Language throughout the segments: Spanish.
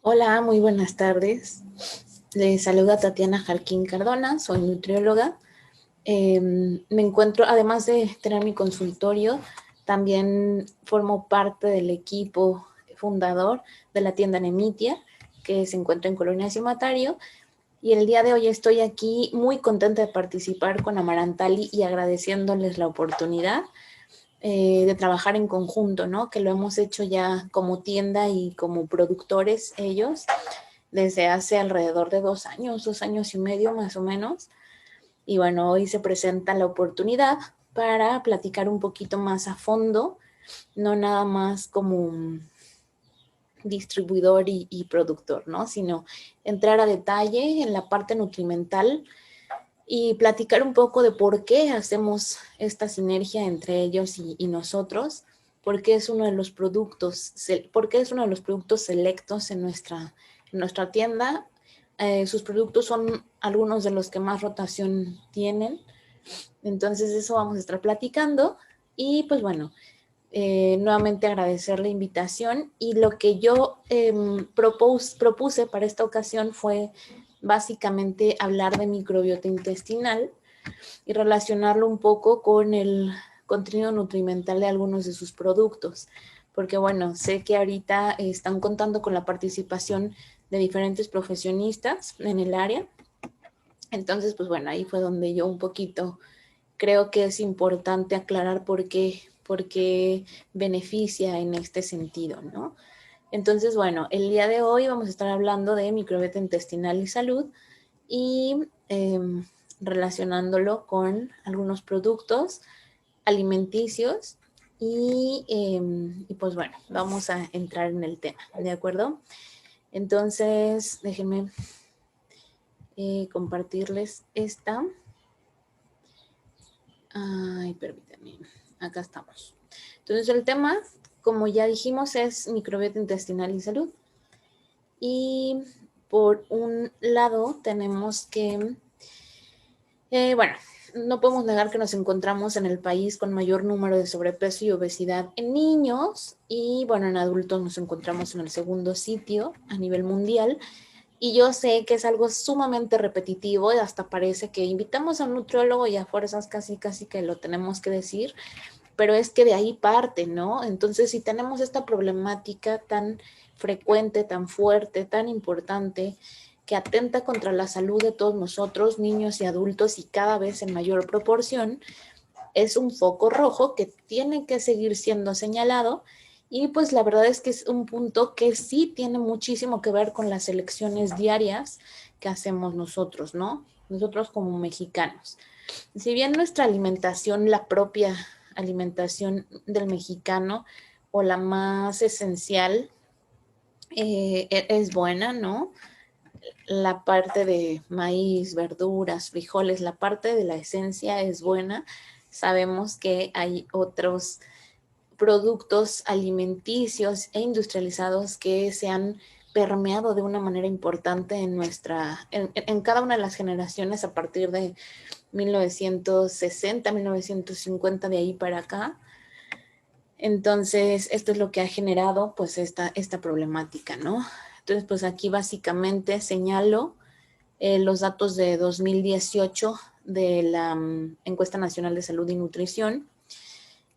Hola, muy buenas tardes. Les saluda Tatiana Jarquín Cardona, soy nutrióloga. Me encuentro, además de tener mi consultorio, también formo parte del equipo fundador de la tienda Nemitia, que se encuentra en Colonia Cimatario. Y el día de hoy estoy aquí muy contenta de participar con Amarantali y agradeciéndoles la oportunidad de trabajar en conjunto, ¿no? Que lo hemos hecho ya como tienda y como productores ellos desde hace alrededor de 2 años, 2 años y medio más o menos. Y bueno, hoy se presenta la oportunidad para platicar un poquito más a fondo, no nada más como un distribuidor y productor, ¿no? Sino entrar a detalle en la parte nutrimental y platicar un poco de por qué hacemos esta sinergia entre ellos y nosotros, por qué es uno de los productos, por qué es uno de los productos selectos en nuestra tienda. Sus productos son algunos de los que más rotación tienen, entonces eso vamos a estar platicando y pues bueno, nuevamente agradecer la invitación y lo que yo propuse para esta ocasión fue básicamente hablar de microbiota intestinal y relacionarlo un poco con el contenido nutrimental de algunos de sus productos. Porque bueno, sé que ahorita están contando con la participación de diferentes profesionistas en el área. Entonces, pues bueno, ahí fue donde yo un poquito creo que es importante aclarar por qué beneficia en este sentido, ¿no? Entonces, bueno, el día de hoy vamos a estar hablando de microbiota intestinal y salud y relacionándolo con algunos productos alimenticios y pues bueno, vamos a entrar en el tema, ¿de acuerdo? Entonces, déjenme compartirles esta. Ay, permítanme, acá estamos. Entonces, el tema, como ya dijimos, es microbiota intestinal y salud. Y por un lado tenemos que bueno, no podemos negar que nos encontramos en el país con mayor número de sobrepeso y obesidad en niños y bueno, en adultos nos encontramos en el segundo sitio a nivel mundial. Y yo sé que es algo sumamente repetitivo y hasta parece que invitamos a un nutriólogo y a fuerzas casi, casi que lo tenemos que decir, pero es que de ahí parte, ¿no? Entonces, si tenemos esta problemática tan frecuente, tan fuerte, tan importante, que atenta contra la salud de todos nosotros, niños y adultos, y cada vez en mayor proporción, es un foco rojo que tiene que seguir siendo señalado. Y pues la verdad es que es un punto que sí tiene muchísimo que ver con las elecciones diarias que hacemos nosotros, ¿no? Nosotros como mexicanos. Si bien nuestra alimentación, la propia alimentación del mexicano o la más esencial, es buena, ¿no? La parte de maíz, verduras, frijoles, la parte de la esencia es buena. Sabemos que hay otros productos alimenticios e industrializados que se han permeado de una manera importante en cada una de las generaciones a partir de 1960, 1950, de ahí para acá. Entonces, esto es lo que ha generado pues esta problemática, ¿no? Entonces, pues aquí básicamente señalo los datos de 2018 de la Encuesta Nacional de Salud y Nutrición,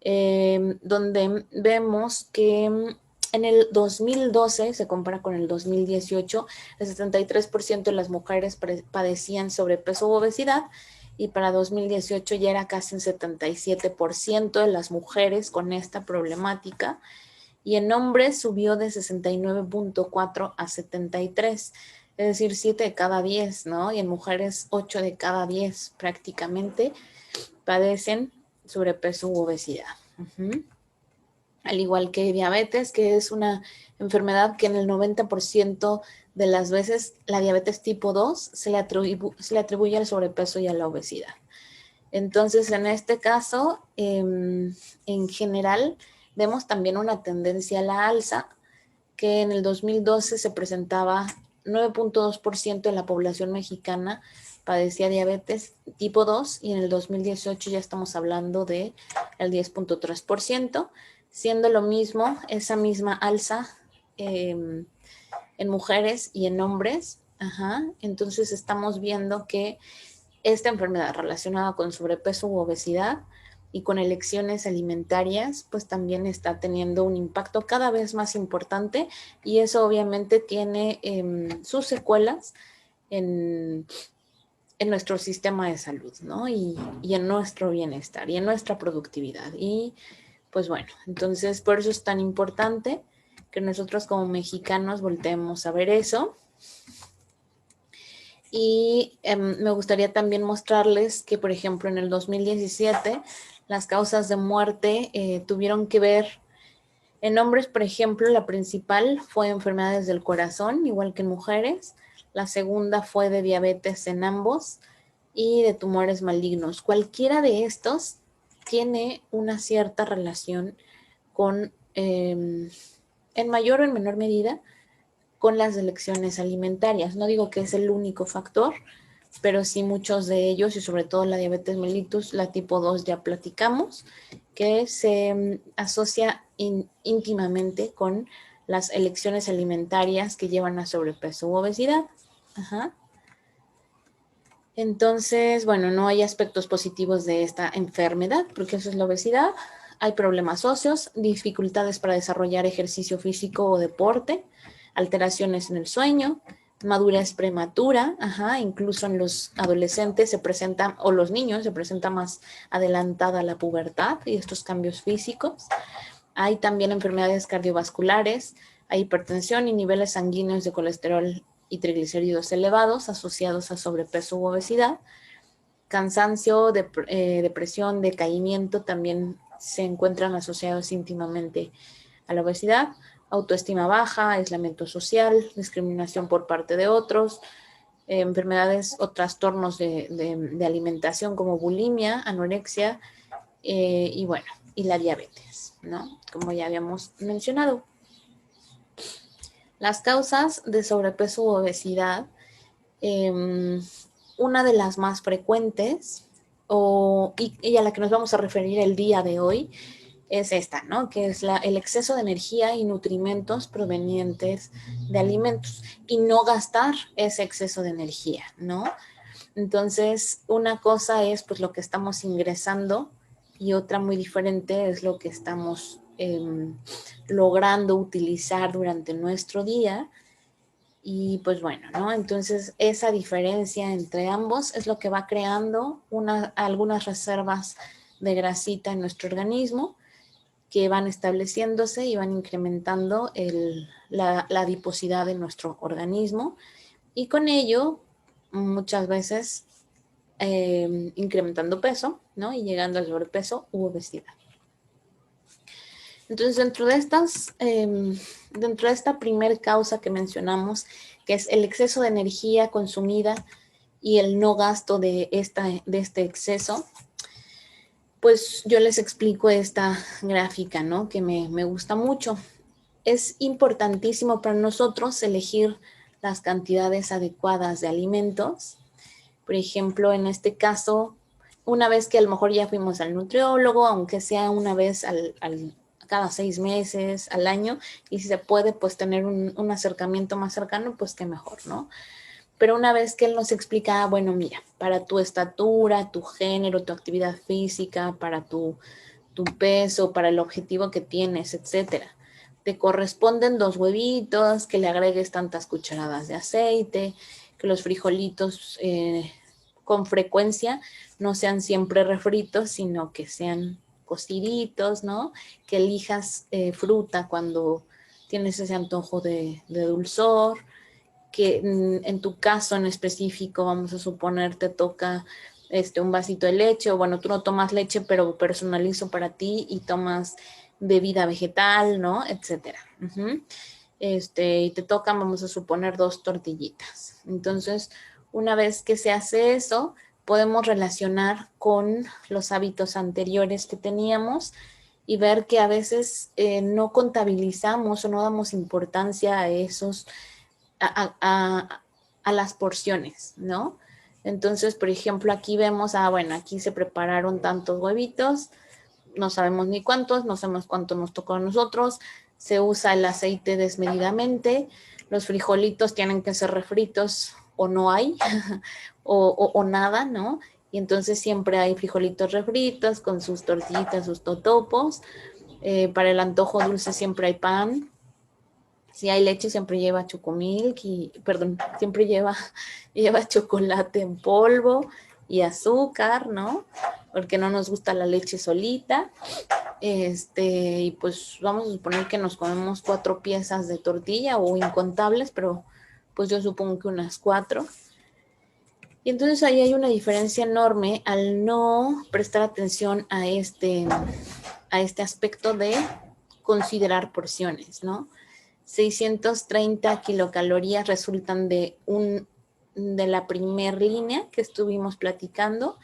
donde vemos que en el 2012, se compara con el 2018, el 73% de las mujeres padecían sobrepeso u obesidad, y para 2018 ya era casi un 77% de las mujeres con esta problemática, y en hombres subió de 69.4 a 73, es decir, 7 de cada 10, ¿no? Y en mujeres 8 de cada 10 prácticamente padecen sobrepeso u obesidad. Al igual que diabetes, que es una enfermedad que en el 90% de las veces, la diabetes tipo 2 se le atribuye al sobrepeso y a la obesidad. Entonces, en este caso, en general, vemos también una tendencia a la alza, que en el 2012 se presentaba 9.2% de la población mexicana padecía diabetes tipo 2 y en el 2018 ya estamos hablando de el 10.3%, siendo lo mismo esa misma alza en en mujeres y en hombres. Ajá. Entonces estamos viendo que esta enfermedad relacionada con sobrepeso u obesidad y con elecciones alimentarias, pues también está teniendo un impacto cada vez más importante, y eso obviamente tiene sus secuelas en nuestro sistema de salud, ¿no? Y en nuestro bienestar y en nuestra productividad. Y pues bueno, entonces por eso es tan importante que nosotros como mexicanos volteemos a ver eso. Y me gustaría también mostrarles que, por ejemplo, en el 2017, las causas de muerte tuvieron que ver en hombres, por ejemplo, la principal fue enfermedades del corazón, igual que en mujeres. La segunda fue de diabetes en ambos y de tumores malignos. Cualquiera de estos tiene una cierta relación con, en mayor o en menor medida, con las elecciones alimentarias. No digo que es el único factor, pero sí muchos de ellos, y sobre todo la diabetes mellitus, la tipo 2 ya platicamos, que se asocia íntimamente con las elecciones alimentarias que llevan a sobrepeso u obesidad. Ajá. Entonces, bueno, no hay aspectos positivos de esta enfermedad, porque eso es la obesidad. Hay problemas óseos, dificultades para desarrollar ejercicio físico o deporte, alteraciones en el sueño, madurez prematura, ajá, incluso en los adolescentes se presenta, o los niños se presenta más adelantada la pubertad y estos cambios físicos. Hay también enfermedades cardiovasculares, hay hipertensión y niveles sanguíneos de colesterol y triglicéridos elevados asociados a sobrepeso u obesidad. Cansancio, depresión, decaimiento también se encuentran asociados íntimamente a la obesidad. Autoestima baja, aislamiento social, discriminación por parte de otros, enfermedades o trastornos de alimentación como bulimia, anorexia y bueno, y la diabetes, ¿no? Como ya habíamos mencionado. Las causas de sobrepeso u obesidad, una de las más frecuentes y a la que nos vamos a referir el día de hoy es esta, ¿no? Que es el exceso de energía y nutrimentos provenientes de alimentos y no gastar ese exceso de energía, ¿no? Entonces, una cosa es pues lo que estamos ingresando y otra muy diferente es lo que estamos logrando utilizar durante nuestro día. Y pues bueno, ¿no? Entonces esa diferencia entre ambos es lo que va creando algunas reservas de grasita en nuestro organismo que van estableciéndose y van incrementando la adiposidad de nuestro organismo y con ello muchas veces incrementando peso, ¿no? Y llegando al sobrepeso u obesidad. Entonces, dentro de esta primer causa que mencionamos, que es el exceso de energía consumida y el no gasto de este exceso, pues yo les explico esta gráfica, ¿no? Que me gusta mucho. Es importantísimo para nosotros elegir las cantidades adecuadas de alimentos. Por ejemplo, en este caso, una vez que a lo mejor ya fuimos al nutriólogo, aunque sea una vez cada 6 meses, al año, y si se puede, pues tener un acercamiento más cercano, pues qué mejor, ¿no? Pero una vez que él nos explica, bueno, mira, para tu estatura, tu género, tu actividad física, para tu peso, para el objetivo que tienes, etcétera, te corresponden 2 huevitos, que le agregues tantas cucharadas de aceite, que los frijolitos con frecuencia no sean siempre refritos, sino que sean cociditos, ¿no? Que elijas fruta cuando tienes ese antojo de dulzor, que en tu caso en específico, vamos a suponer, te toca un vasito de leche, o bueno, tú no tomas leche, pero personalizo para ti y tomas bebida vegetal, ¿no? Etcétera. Y te tocan, vamos a suponer, 2 tortillitas. Entonces, una vez que se hace eso, podemos relacionar con los hábitos anteriores que teníamos y ver que a veces no contabilizamos o no damos importancia a esos, a las porciones, ¿no? Entonces, por ejemplo, aquí vemos, bueno, aquí se prepararon tantos huevitos, no sabemos ni cuántos, no sabemos cuánto nos tocó a nosotros, se usa el aceite desmedidamente, los frijolitos tienen que ser refritos o no hay, o nada, ¿no? Y entonces siempre hay frijolitos refritos con sus tortillitas, sus totopos. Para el antojo dulce siempre hay pan. Si hay leche siempre lleva chocomilk perdón, siempre lleva chocolate en polvo y azúcar, ¿no? Porque no nos gusta la leche solita. Y pues vamos a suponer que nos comemos 4 piezas de tortilla o incontables, pero pues yo supongo que unas 4. Y entonces ahí hay una diferencia enorme al no prestar atención a este aspecto de considerar porciones, ¿no? 630 kilocalorías resultan de la primer línea que estuvimos platicando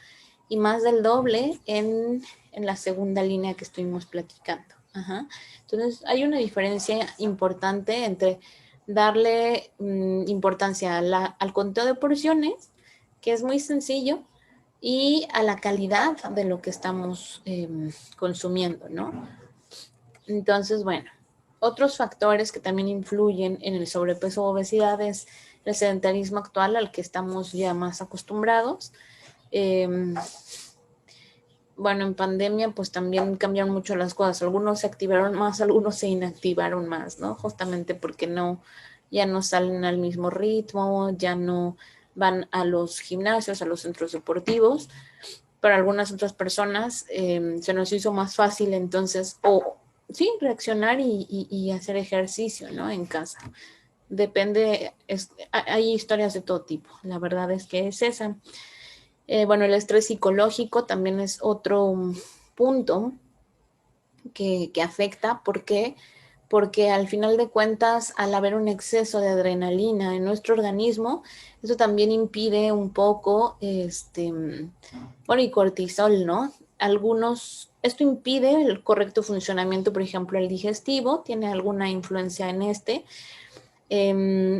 y más del doble en la segunda línea que estuvimos platicando. Ajá. Entonces hay una diferencia importante entre darle importancia al conteo de porciones, que es muy sencillo, y a la calidad de lo que estamos consumiendo, ¿no? Entonces, bueno, otros factores que también influyen en el sobrepeso o obesidad es el sedentarismo actual al que estamos ya más acostumbrados. Bueno, en pandemia pues también cambiaron mucho las cosas. Algunos se activaron más, algunos se inactivaron más, ¿no? Justamente porque ya no salen al mismo ritmo, ya no van a los gimnasios, a los centros deportivos. Para algunas otras personas se nos hizo más fácil entonces, sí, reaccionar y hacer ejercicio, ¿no? En casa. Depende, hay historias de todo tipo. La verdad es que es esa. Bueno, el estrés psicológico también es otro punto que afecta. ¿Por qué? Porque al final de cuentas, al haber un exceso de adrenalina en nuestro organismo, eso también impide un poco, bueno, y cortisol, ¿no? Esto impide el correcto funcionamiento, por ejemplo, el digestivo, tiene alguna influencia en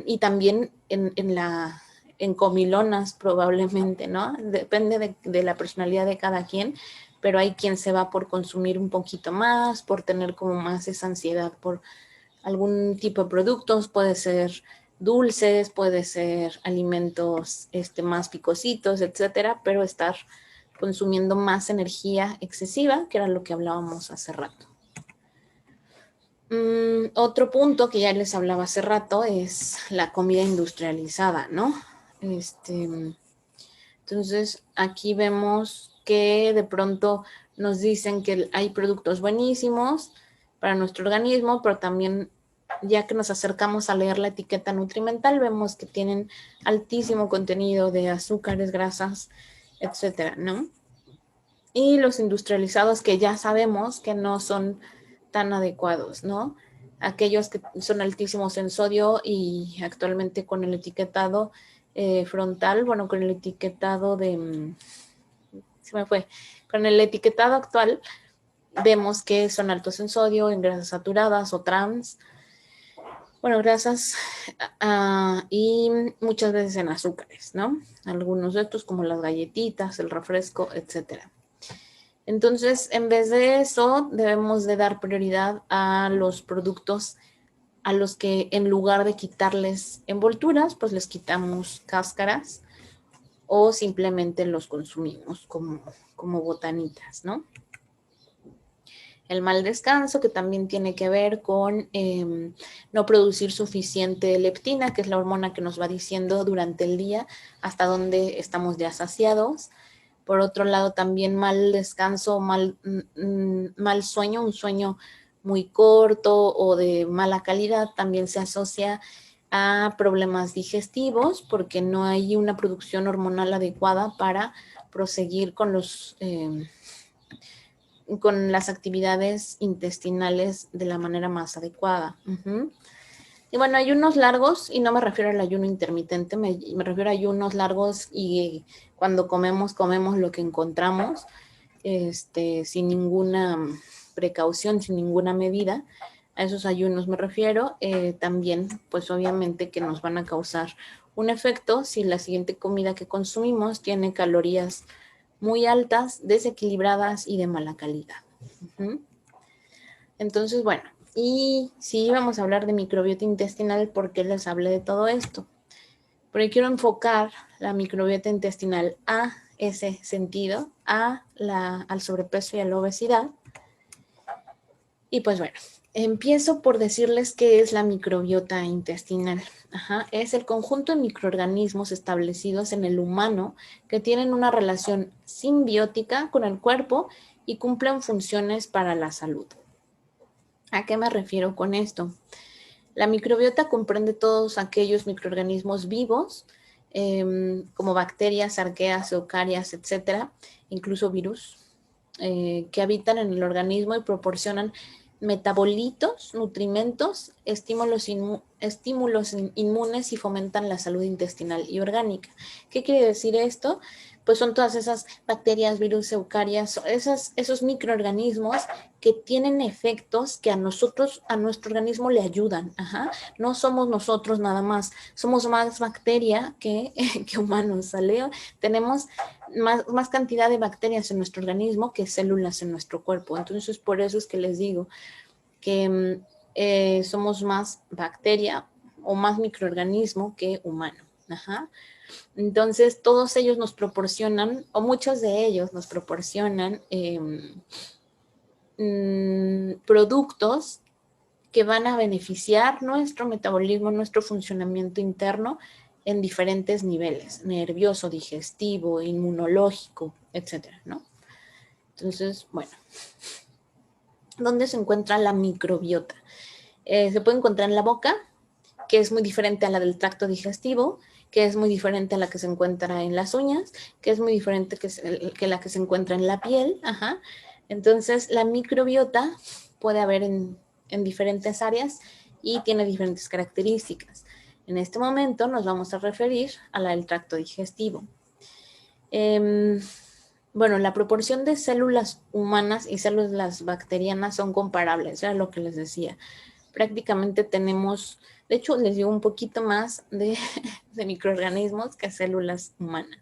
y también en comilonas probablemente, ¿no? Depende de la personalidad de cada quien, pero hay quien se va por consumir un poquito más, por tener como más esa ansiedad por algún tipo de productos, puede ser dulces, puede ser alimentos más picositos, etcétera, pero estar consumiendo más energía excesiva, que era lo que hablábamos hace rato. Otro punto que ya les hablaba hace rato es la comida industrializada, ¿no? Entonces, aquí vemos que de pronto nos dicen que hay productos buenísimos para nuestro organismo, pero también ya que nos acercamos a leer la etiqueta nutrimental, vemos que tienen altísimo contenido de azúcares, grasas, etcétera, ¿no? Y los industrializados que ya sabemos que no son tan adecuados, ¿no? Aquellos que son altísimos en sodio y actualmente con el etiquetado frontal, bueno, con el etiquetado con el etiquetado actual vemos que son altos en sodio, en grasas saturadas o trans, bueno, grasas y muchas veces en azúcares, ¿no? Algunos de estos como las galletitas, el refresco, etcétera. Entonces, en vez de eso, debemos de dar prioridad a los productos a los que en lugar de quitarles envolturas, pues les quitamos cáscaras o simplemente los consumimos como botanitas, ¿no? El mal descanso, que también tiene que ver con no producir suficiente leptina, que es la hormona que nos va diciendo durante el día hasta dónde estamos ya saciados. Por otro lado, también mal descanso, mal sueño, un sueño muy corto o de mala calidad también se asocia a problemas digestivos porque no hay una producción hormonal adecuada para proseguir con con las actividades intestinales de la manera más adecuada. Y bueno, ayunos largos, y no me refiero al ayuno intermitente, me refiero a ayunos largos y cuando comemos lo que encontramos, sin ninguna precaución, sin ninguna medida. A esos ayunos me refiero. También, pues obviamente que nos van a causar un efecto si la siguiente comida que consumimos tiene calorías muy altas, desequilibradas y de mala calidad. Entonces, bueno, Y sí íbamos a hablar de microbiota intestinal, ¿por qué les hablé de todo esto? Porque quiero enfocar la microbiota intestinal a ese sentido, al sobrepeso y a la obesidad. Y pues bueno, empiezo por decirles qué es la microbiota intestinal. Es el conjunto de microorganismos establecidos en el humano que tienen una relación simbiótica con el cuerpo y cumplen funciones para la salud. ¿A qué me refiero con esto? La microbiota comprende todos aquellos microorganismos vivos, como bacterias, arqueas, eucarias, etcétera, incluso virus, que habitan en el organismo y proporcionan metabolitos, nutrimentos, estímulos inmunes y fomentan la salud intestinal y orgánica. ¿Qué quiere decir esto? Pues son todas esas bacterias, virus, eucarias, esos microorganismos que tienen efectos que a nosotros, a nuestro organismo le ayudan. No somos nosotros nada más, somos más bacteria que humanos, ¿sale? Tenemos más cantidad de bacterias en nuestro organismo que células en nuestro cuerpo. Entonces, por eso es que les digo que somos más bacteria o más microorganismo que humano. Entonces, todos ellos nos proporcionan, o muchos de ellos nos proporcionan productos que van a beneficiar nuestro metabolismo, nuestro funcionamiento interno en diferentes niveles, nervioso, digestivo, inmunológico, etcétera, ¿no? Entonces, bueno, ¿dónde se encuentra la microbiota? Se puede encontrar en la boca, que es muy diferente a la del tracto digestivo, que es muy diferente a la que se encuentra en las uñas, que es muy diferente que la que se encuentra en la piel. Entonces, la microbiota puede haber en diferentes áreas y tiene diferentes características. En este momento nos vamos a referir a la del tracto digestivo. Bueno, la proporción de células humanas y células bacterianas son comparables, era lo que les decía. Prácticamente tenemos, de hecho, les digo un poquito más de microorganismos que células humanas.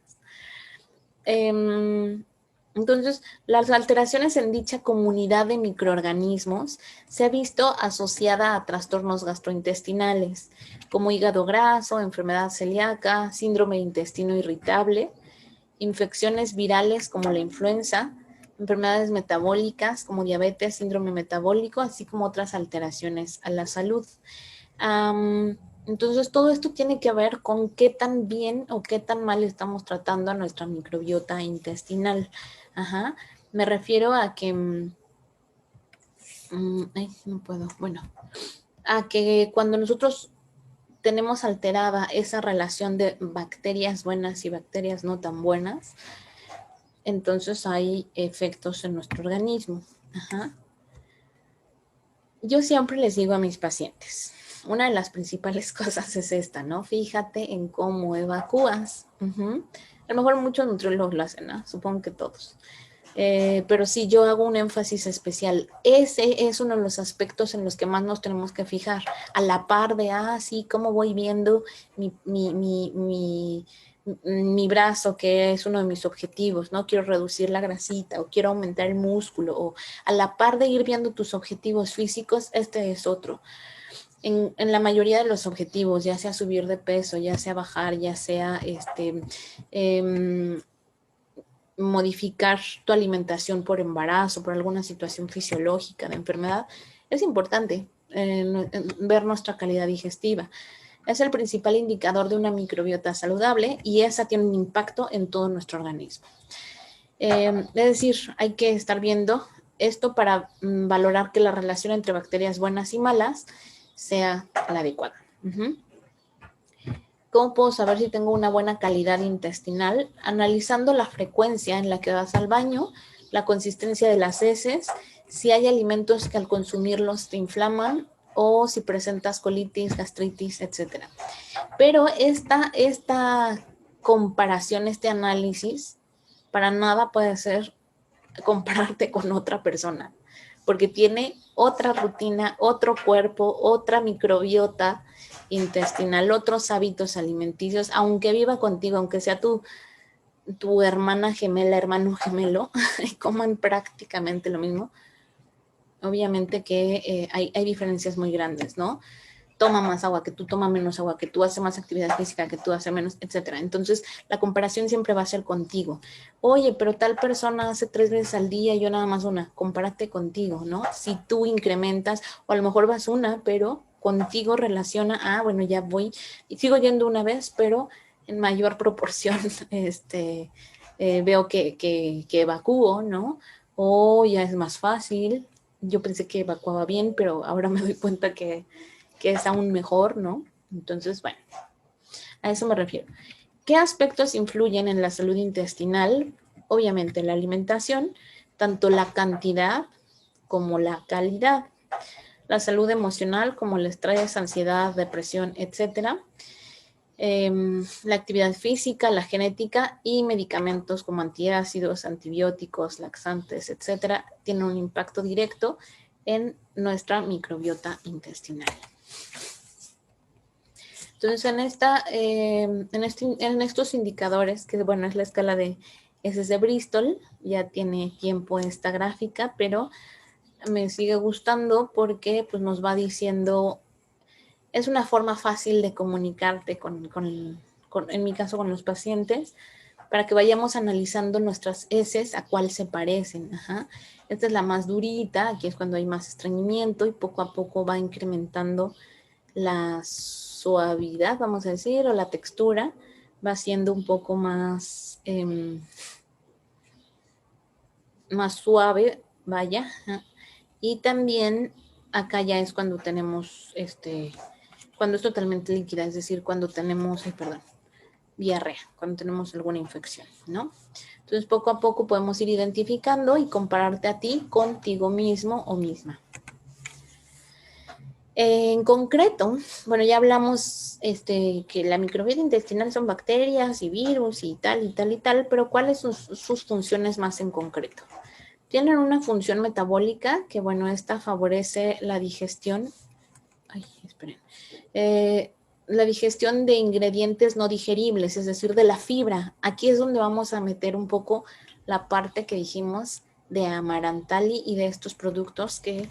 Entonces, las alteraciones en dicha comunidad de microorganismos se ha visto asociada a trastornos gastrointestinales, como hígado graso, enfermedad celíaca, síndrome de intestino irritable, infecciones virales como la influenza, enfermedades metabólicas como diabetes, síndrome metabólico, así como otras alteraciones a la salud. Entonces, todo esto tiene que ver con qué tan bien o qué tan mal estamos tratando a nuestra microbiota intestinal. Me refiero a que... no puedo. Bueno, a que cuando nosotros tenemos alterada esa relación de bacterias buenas y bacterias no tan buenas, entonces hay efectos en nuestro organismo. Yo siempre les digo a mis pacientes, una de las principales cosas es esta, ¿no? Fíjate en cómo evacúas. A lo mejor muchos nutriólogos lo hacen, ¿no? Supongo que todos. Pero sí, yo hago un énfasis especial. Ese es uno de los aspectos en los que más nos tenemos que fijar, a la par de, sí, cómo voy viendo mi brazo, que es uno de mis objetivos, ¿no? Quiero reducir la grasita o quiero aumentar el músculo, o a la par de ir viendo tus objetivos físicos, este es otro. En la mayoría de los objetivos, ya sea subir de peso, ya sea bajar, ya sea modificar tu alimentación por embarazo, por alguna situación fisiológica de enfermedad, es importante ver nuestra calidad digestiva. Es el principal indicador de una microbiota saludable y esa tiene un impacto en todo nuestro organismo. Es decir, hay que estar viendo esto para valorar que la relación entre bacterias buenas y malas sea la adecuada. ¿Cómo puedo saber si tengo una buena calidad intestinal? Analizando la frecuencia en la que vas al baño, la consistencia de las heces, si hay alimentos que al consumirlos te inflaman o si presentas colitis, gastritis, etc. Pero esta comparación, este análisis, para nada puede ser compararte con otra persona, porque tiene otra rutina, otro cuerpo, otra microbiota intestinal, otros hábitos alimenticios, aunque viva contigo, aunque sea tu hermana gemela, hermano gemelo, y coman prácticamente lo mismo, obviamente que hay diferencias muy grandes, ¿no? Toma más agua que tú, toma menos agua que tú, hace más actividad física que tú, hace menos, etcétera. Entonces, la comparación siempre va a ser contigo. Oye, pero tal persona hace 3 veces al día y yo nada más una. Compárate contigo, ¿no? Si tú incrementas, o a lo mejor vas una, pero contigo relaciona, bueno, ya voy, y sigo yendo una vez, pero en mayor proporción, veo que evacúo, ¿no? O ya es más fácil. Yo pensé que evacuaba bien, pero ahora me doy cuenta que es aún mejor, ¿no? Entonces, bueno, a eso me refiero. ¿Qué aspectos influyen en la salud intestinal? Obviamente la alimentación, tanto la cantidad como la calidad. La salud emocional, como el estrés, ansiedad, depresión, etcétera. La actividad física, la genética y medicamentos como antiácidos, antibióticos, laxantes, etcétera, tienen un impacto directo en nuestra microbiota intestinal. Entonces, en estos indicadores, que bueno, es la escala de S de Bristol, ya tiene tiempo esta gráfica, pero me sigue gustando porque pues, nos va diciendo, es una forma fácil de comunicarte en mi caso, con los pacientes, para que vayamos analizando nuestras heces a cuál se parecen. Ajá. Esta es la más durita, aquí es cuando hay más estreñimiento y poco a poco va incrementando la suavidad, vamos a decir, o la textura, va siendo un poco más, más suave, vaya. Y también acá ya es cuando tenemos, cuando es totalmente líquida, es decir, cuando tenemos, diarrea, cuando tenemos alguna infección, ¿no? Entonces, poco a poco podemos ir identificando y compararte a ti contigo mismo o misma. En concreto, bueno, ya hablamos que la microbiota intestinal son bacterias y virus y tal y tal y tal, pero ¿cuáles son sus funciones más en concreto? Tienen una función metabólica que, bueno, esta favorece la digestión. La digestión de ingredientes no digeribles, es decir, de la fibra. Aquí es donde vamos a meter un poco la parte que dijimos de Amarantali y de estos productos que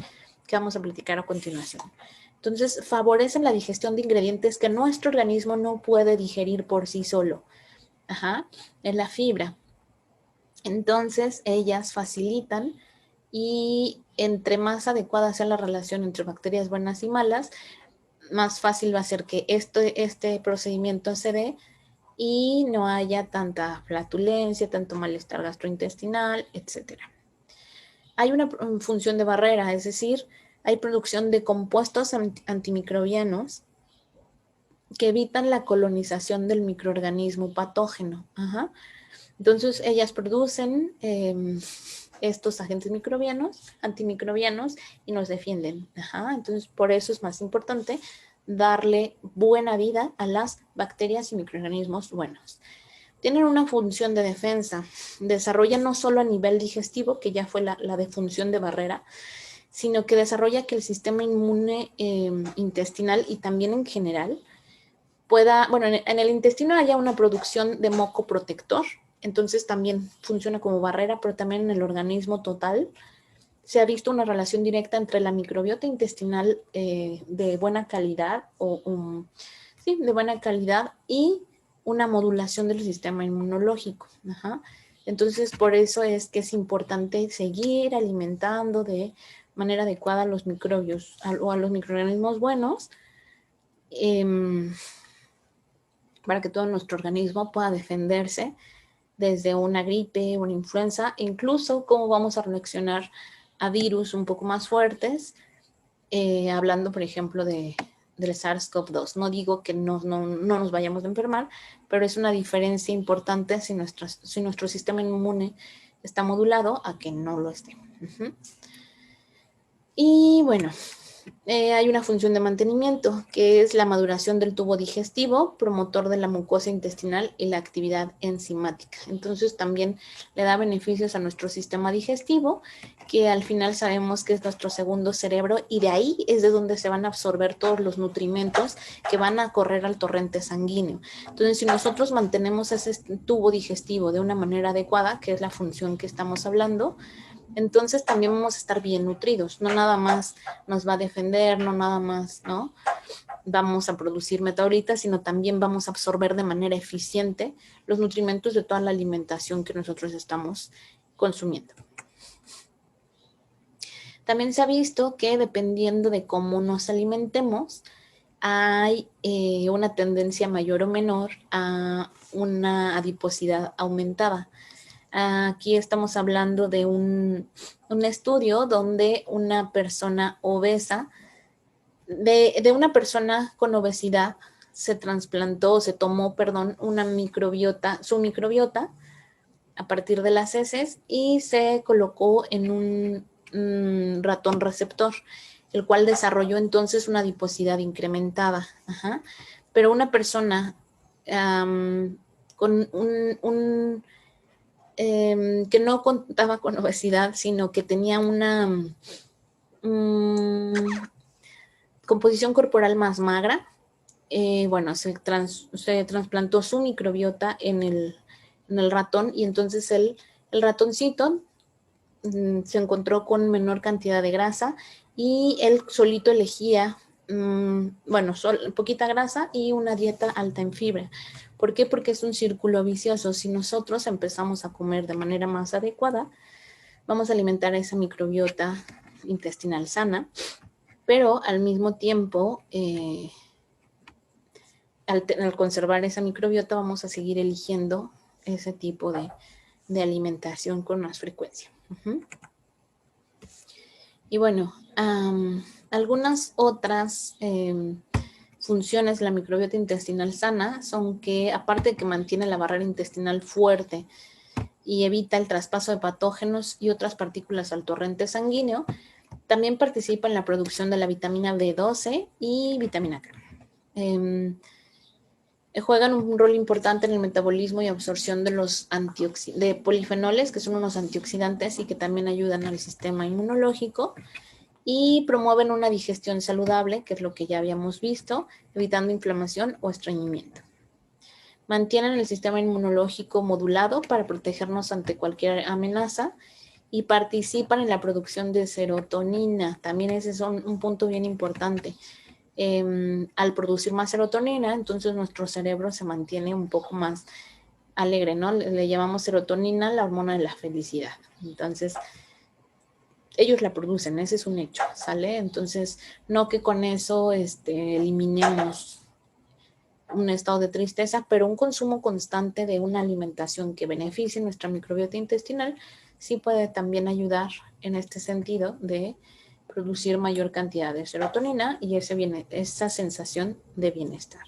vamos a platicar a continuación. Entonces, favorecen la digestión de ingredientes que nuestro organismo no puede digerir por sí solo. Es la fibra. Entonces, ellas facilitan, y entre más adecuada sea la relación entre bacterias buenas y malas, más fácil va a ser que este procedimiento se dé y no haya tanta flatulencia, tanto malestar gastrointestinal, etc. Hay una función de barrera, es decir, hay producción de compuestos antimicrobianos que evitan la colonización del microorganismo patógeno. Entonces, ellas producen estos agentes antimicrobianos, y nos defienden. Entonces, por eso es más importante darle buena vida a las bacterias y microorganismos buenos. Tienen una función de defensa. Desarrollan no solo a nivel digestivo, que ya fue la de función de barrera, sino que desarrolla que el sistema inmune intestinal y también en general pueda, bueno, en el intestino haya una producción de moco protector, entonces también funciona como barrera, pero también en el organismo total se ha visto una relación directa entre la microbiota intestinal de buena calidad, de buena calidad, y una modulación del sistema inmunológico. Entonces, por eso es que es importante seguir alimentando de manera adecuada a los microbios o a los microorganismos buenos, para que todo nuestro organismo pueda defenderse desde una gripe, una influenza, incluso cómo vamos a reaccionar a virus un poco más fuertes, hablando, por ejemplo, del SARS-CoV-2. No digo que no nos vayamos a enfermar, pero es una diferencia importante si nuestro sistema inmune está modulado a que no lo esté. Y bueno, hay una función de mantenimiento, que es la maduración del tubo digestivo, promotor de la mucosa intestinal y la actividad enzimática. Entonces también le da beneficios a nuestro sistema digestivo, que al final sabemos que es nuestro segundo cerebro, y de ahí es de donde se van a absorber todos los nutrimentos que van a correr al torrente sanguíneo. Entonces, si nosotros mantenemos ese tubo digestivo de una manera adecuada, que es la función que estamos hablando, Entonces también vamos a estar bien nutridos, no nada más nos va a defender, no nada más, ¿no? Vamos a producir metabolitas, sino también vamos a absorber de manera eficiente los nutrimentos de toda la alimentación que nosotros estamos consumiendo. También se ha visto que dependiendo de cómo nos alimentemos, hay una tendencia mayor o menor a una adiposidad aumentada. Aquí estamos hablando de un estudio donde una persona obesa, de una persona con obesidad, se tomó, una microbiota, su microbiota, a partir de las heces y se colocó en un ratón receptor, el cual desarrolló entonces una adiposidad incrementada. Ajá. Pero una persona con que no contaba con obesidad, sino que tenía una composición corporal más magra, bueno, se trasplantó su microbiota en el ratón y entonces el ratoncito se encontró con menor cantidad de grasa y él solito elegía, poquita grasa y una dieta alta en fibra. ¿Por qué? Porque es un círculo vicioso. Si nosotros empezamos a comer de manera más adecuada, vamos a alimentar a esa microbiota intestinal sana, pero al mismo tiempo, al conservar esa microbiota, vamos a seguir eligiendo ese tipo de alimentación con más frecuencia. Y bueno, algunas otras funciones de la microbiota intestinal sana son que, aparte de que mantiene la barrera intestinal fuerte y evita el traspaso de patógenos y otras partículas al torrente sanguíneo, también participa en la producción de la vitamina B12 y vitamina K. Juegan un rol importante en el metabolismo y absorción de los de polifenoles, que son unos antioxidantes y que también ayudan al sistema inmunológico, y promueven una digestión saludable, que es lo que ya habíamos visto, evitando inflamación o estreñimiento. Mantienen el sistema inmunológico modulado para protegernos ante cualquier amenaza y participan en la producción de serotonina. También ese es un punto bien importante. Al producir más serotonina, entonces nuestro cerebro se mantiene un poco más alegre, ¿no? Le llamamos serotonina la hormona de la felicidad. Entonces, ellos la producen, ese es un hecho, ¿sale? Entonces, no que con eso eliminemos un estado de tristeza, pero un consumo constante de una alimentación que beneficie nuestra microbiota intestinal sí puede también ayudar en este sentido de producir mayor cantidad de serotonina y esa sensación de bienestar.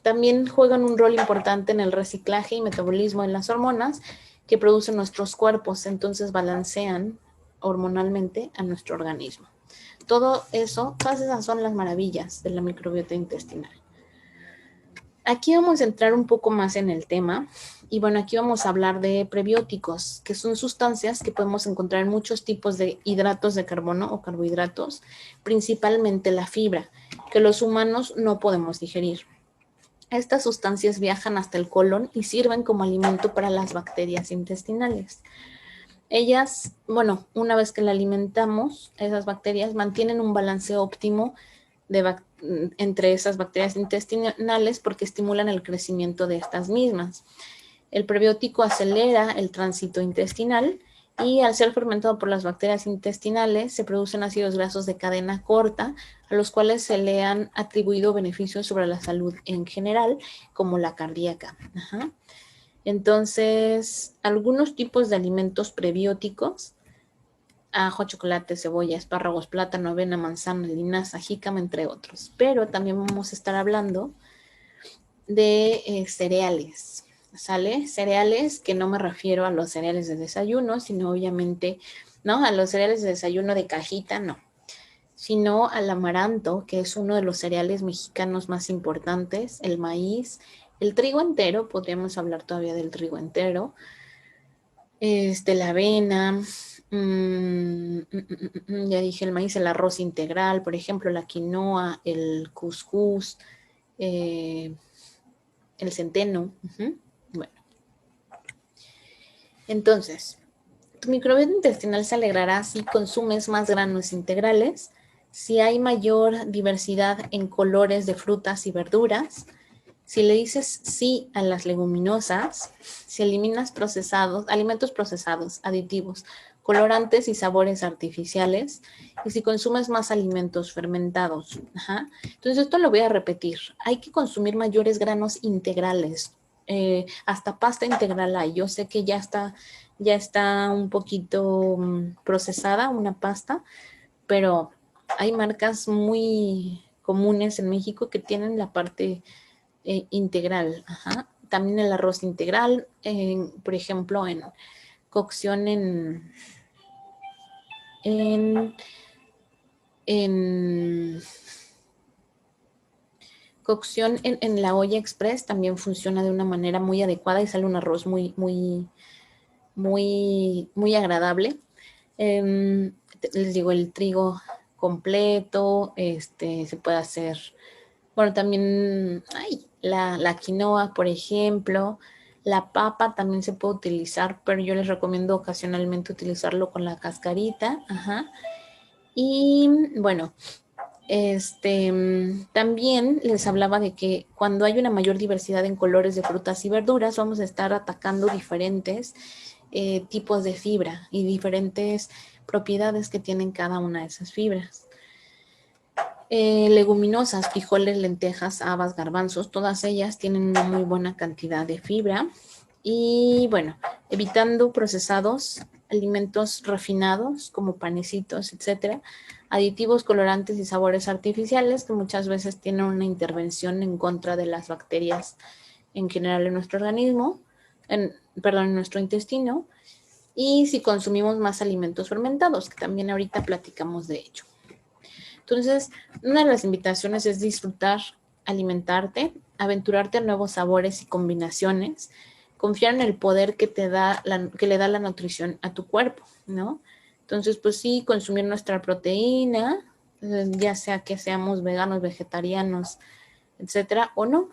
También juegan un rol importante en el reciclaje y metabolismo de las hormonas que producen nuestros cuerpos, entonces balancean hormonalmente a nuestro organismo. Todo eso, todas esas son las maravillas de la microbiota intestinal. Aquí vamos a entrar un poco más en el tema y bueno, aquí vamos a hablar de prebióticos, que son sustancias que podemos encontrar en muchos tipos de hidratos de carbono o carbohidratos, principalmente la fibra, que los humanos no podemos digerir. Estas sustancias viajan hasta el colon y sirven como alimento para las bacterias intestinales. Ellas, bueno, una vez que la alimentamos, esas bacterias mantienen un balance óptimo entre esas bacterias intestinales porque estimulan el crecimiento de estas mismas. El prebiótico acelera el tránsito intestinal y al ser fermentado por las bacterias intestinales se producen ácidos grasos de cadena corta a los cuales se le han atribuido beneficios sobre la salud en general, como la cardíaca. Ajá. Entonces, algunos tipos de alimentos prebióticos: ajo, chocolate, cebolla, espárragos, plátano, avena, manzana, linaza, jícama, entre otros. Pero también vamos a estar hablando de cereales, ¿sale? Cereales, que no me refiero a los cereales de desayuno, sino obviamente, ¿no? A los cereales de desayuno de cajita, no. Sino al amaranto, que es uno de los cereales mexicanos más importantes, el maíz, el trigo entero, podríamos hablar todavía del trigo entero, la avena, ya dije el maíz, el arroz integral, por ejemplo, la quinoa, el cuscús, el centeno. Bueno. Entonces, tu microbiota intestinal se alegrará si consumes más granos integrales, si hay mayor diversidad en colores de frutas y verduras, si le dices sí a las leguminosas, si eliminas alimentos procesados, aditivos, colorantes y sabores artificiales, y si consumes más alimentos fermentados. Ajá. Entonces esto lo voy a repetir. Hay que consumir mayores granos integrales. Hasta pasta integral hay. Yo sé que ya está un poquito procesada una pasta, pero hay marcas muy comunes en México que tienen la parte integral. Ajá. También el arroz integral, por ejemplo, en cocción en, en cocción en la olla express también funciona de una manera muy adecuada y sale un arroz muy agradable. Les digo, el trigo completo, se puede hacer, bueno, también la quinoa, por ejemplo, la papa también se puede utilizar, pero yo les recomiendo ocasionalmente utilizarlo con la cascarita, ajá. Y bueno, también les hablaba de que cuando hay una mayor diversidad en colores de frutas y verduras, vamos a estar atacando diferentes tipos de fibra y diferentes propiedades que tienen cada una de esas fibras. Leguminosas, frijoles, lentejas, habas, garbanzos, todas ellas tienen una muy buena cantidad de fibra. Y bueno, evitando procesados, alimentos refinados como panecitos, etcétera, aditivos, colorantes y sabores artificiales que muchas veces tienen una intervención en contra de las bacterias en general en nuestro organismo, en nuestro intestino, y si consumimos más alimentos fermentados, que también ahorita platicamos de ello. Entonces, una de las invitaciones es disfrutar, alimentarte, aventurarte a nuevos sabores y combinaciones, confiar en el poder que que le da la nutrición a tu cuerpo, ¿no? Entonces, pues sí, consumir nuestra proteína, ya sea que seamos veganos, vegetarianos, etcétera, o no.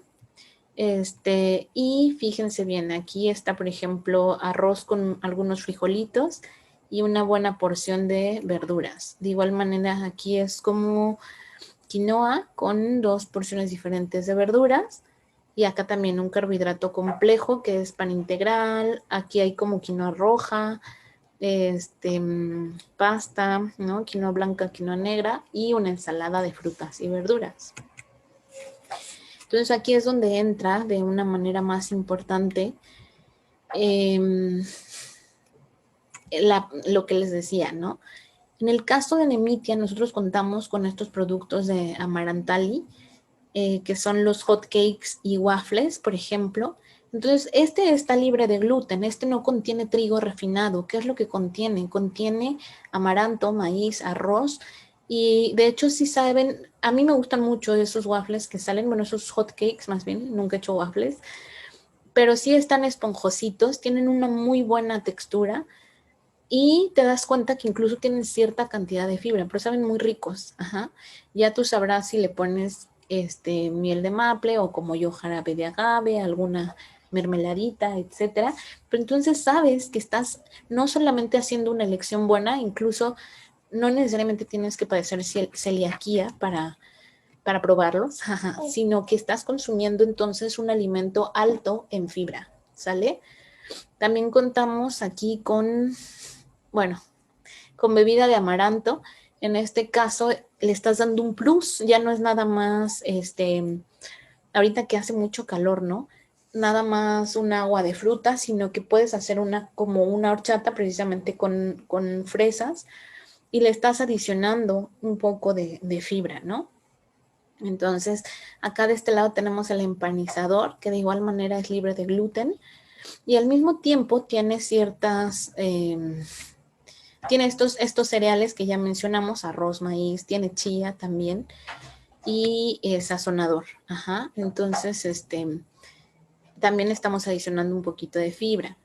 Y fíjense bien, aquí está, por ejemplo, arroz con algunos frijolitos y una buena porción de verduras. De igual manera, aquí es como quinoa con 2 porciones diferentes de verduras. Y acá también un carbohidrato complejo que es pan integral. Aquí hay como quinoa roja, pasta, ¿no? Quinoa blanca, quinoa negra y una ensalada de frutas y verduras. Entonces aquí es donde entra de una manera más importante lo que les decía, ¿no? En el caso de Nemitia, nosotros contamos con estos productos de Amarantali, que son los hot cakes y waffles, por ejemplo. Entonces, este está libre de gluten, este no contiene trigo refinado. ¿Qué es lo que contiene? Contiene amaranto, maíz, arroz. Y de hecho, si saben, a mí me gustan mucho esos waffles que salen, bueno, esos hot cakes más bien, nunca he hecho waffles, pero sí están esponjositos, tienen una muy buena textura y te das cuenta que incluso tienen cierta cantidad de fibra, pero saben muy ricos. Ajá. Ya tú sabrás si le pones miel de maple o como yo jarabe de agave, alguna mermeladita, etcétera. Pero entonces sabes que estás no solamente haciendo una elección buena, incluso no necesariamente tienes que padecer celiaquía para probarlos, sino que estás consumiendo entonces un alimento alto en fibra, ¿sale? También contamos aquí bueno, con bebida de amaranto. En este caso le estás dando un plus, ya no es nada más, ahorita que hace mucho calor, ¿no? Nada más un agua de fruta, sino que puedes hacer como una horchata precisamente con fresas y le estás adicionando un poco de fibra, ¿no? Entonces, acá de este lado tenemos el empanizador, que de igual manera es libre de gluten y al mismo tiempo tiene tiene estos cereales que ya mencionamos, arroz, maíz, tiene chía también y sazonador. Ajá. Entonces, también estamos adicionando un poquito de fibra.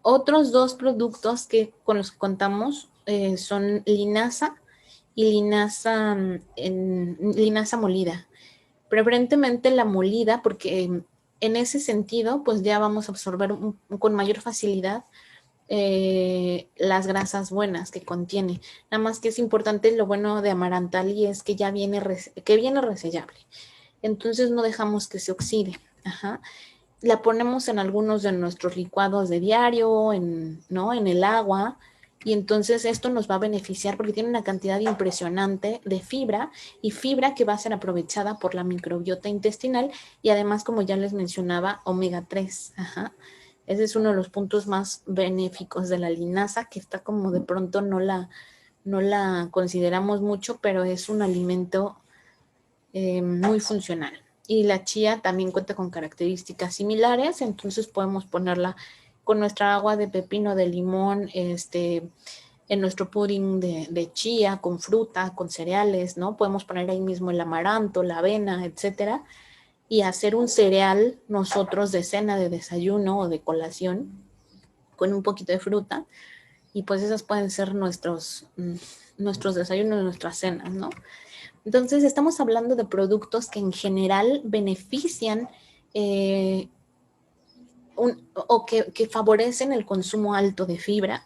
Otros 2 productos con los que contamos son linaza y linaza molida. Preferentemente la molida, porque en ese sentido, pues ya vamos a absorber con mayor facilidad las grasas buenas que contiene. Nada más que es importante, lo bueno de Amarantali es que ya viene, viene resellable. Entonces no dejamos que se oxide. Ajá. La ponemos en algunos de nuestros licuados de diario, ¿no? En el agua, y entonces esto nos va a beneficiar porque tiene una cantidad impresionante de fibra y fibra que va a ser aprovechada por la microbiota intestinal y además, como ya les mencionaba, omega 3. Ajá. Ese es uno de los puntos más benéficos de la linaza, que está como de pronto no la consideramos mucho, pero es un alimento muy funcional. Y la chía también cuenta con características similares, entonces podemos ponerla con nuestra agua de pepino, de limón, en nuestro pudding de chía, con fruta, con cereales, ¿no? Podemos poner ahí mismo el amaranto, la avena, etcétera, y hacer un cereal nosotros de cena, de desayuno o de colación, con un poquito de fruta, y pues esas pueden ser nuestros desayunos, nuestras cenas, ¿no? Entonces, estamos hablando de productos que en general benefician o que favorecen el consumo alto de fibra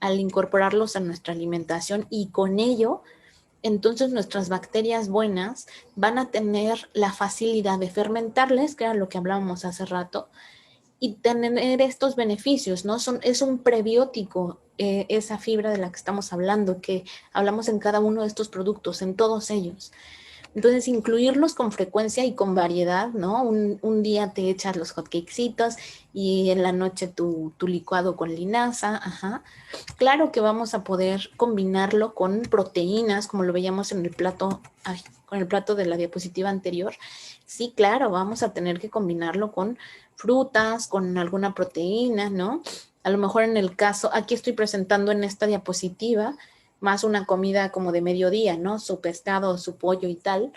al incorporarlos a nuestra alimentación y con ello, entonces nuestras bacterias buenas van a tener la facilidad de fermentarles, que era lo que hablábamos hace rato, y tener estos beneficios, ¿no? Es un prebiótico, esa fibra de la que estamos hablando, que hablamos en cada uno de estos productos, en todos ellos. Entonces, incluirlos con frecuencia y con variedad, ¿no? Un día te echas los hotcakesitos y en la noche tu licuado con linaza, ajá. Claro que vamos a poder combinarlo con proteínas, como lo veíamos en el plato, con el plato de la diapositiva anterior. Sí, claro, vamos a tener que combinarlo con frutas, con alguna proteína, ¿no? A lo mejor en el caso, aquí estoy presentando en esta diapositiva más una comida como de mediodía, ¿no? Su pescado, su pollo y tal,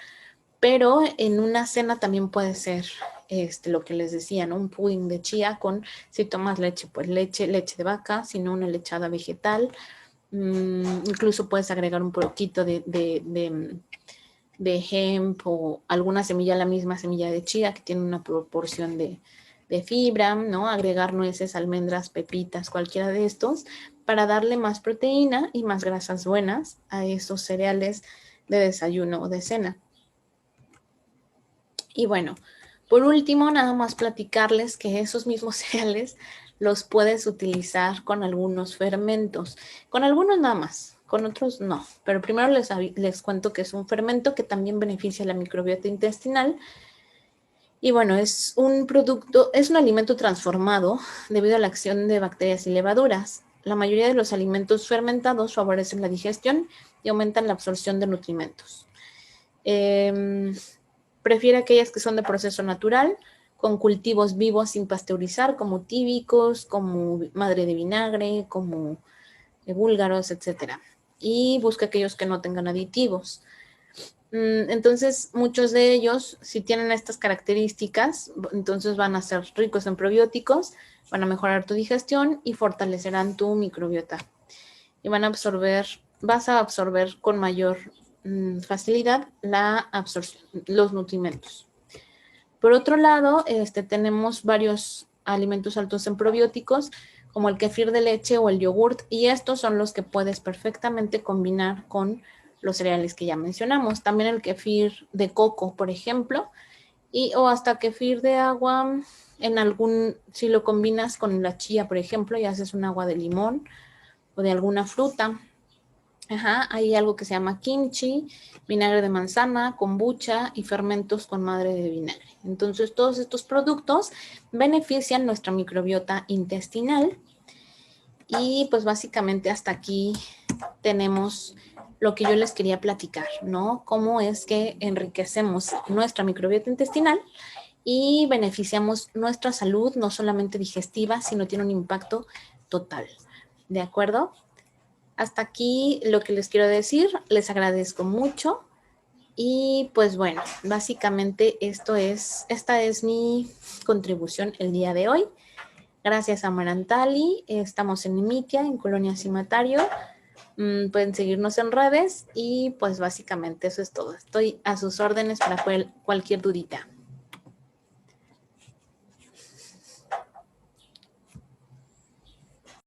pero en una cena también puede ser lo que les decía, ¿no? Un pudding de chía con, si tomas leche, pues leche de vaca, si no una lechada vegetal. Incluso puedes agregar un poquito de hemp o alguna semilla, la misma semilla de chía que tiene una proporción de fibra, ¿no? Agregar nueces, almendras, pepitas, cualquiera de estos, para darle más proteína y más grasas buenas a esos cereales de desayuno o de cena. Y bueno, por último, nada más platicarles que esos mismos cereales los puedes utilizar con algunos fermentos, con algunos nada más, con otros no, pero primero les cuento que es un fermento que también beneficia la microbiota intestinal. Y bueno, es un producto, es un alimento transformado debido a la acción de bacterias y levaduras. La mayoría de los alimentos fermentados favorecen la digestión y aumentan la absorción de nutrimentos. Prefiere aquellas que son de proceso natural, con cultivos vivos sin pasteurizar, como tíbicos, como madre de vinagre, como búlgaros, etc. Y busca aquellos que no tengan aditivos. Entonces, muchos de ellos, si tienen estas características, entonces van a ser ricos en probióticos, van a mejorar tu digestión y fortalecerán tu microbiota. Y vas a absorber con mayor facilidad los nutrimentos. Por otro lado, tenemos varios alimentos altos en probióticos, como el kefir de leche o el yogurt, y estos son los que puedes perfectamente combinar con los cereales que ya mencionamos. También el kefir de coco, por ejemplo, o hasta kefir de agua, si lo combinas con la chía, por ejemplo, y haces un agua de limón o de alguna fruta. Ajá, hay algo que se llama kimchi, vinagre de manzana, kombucha y fermentos con madre de vinagre. Entonces, todos estos productos benefician nuestra microbiota intestinal y pues básicamente hasta aquí tenemos lo que yo les quería platicar, ¿no? Cómo es que enriquecemos nuestra microbiota intestinal y beneficiamos nuestra salud, no solamente digestiva, sino tiene un impacto total. ¿De acuerdo? Hasta aquí lo que les quiero decir, les agradezco mucho y pues bueno, básicamente esta es mi contribución el día de hoy. Gracias a Marantali, estamos en Nimiquia, en Colonia Cimatario, pueden seguirnos en redes y pues básicamente eso es todo. Estoy a sus órdenes para cualquier dudita.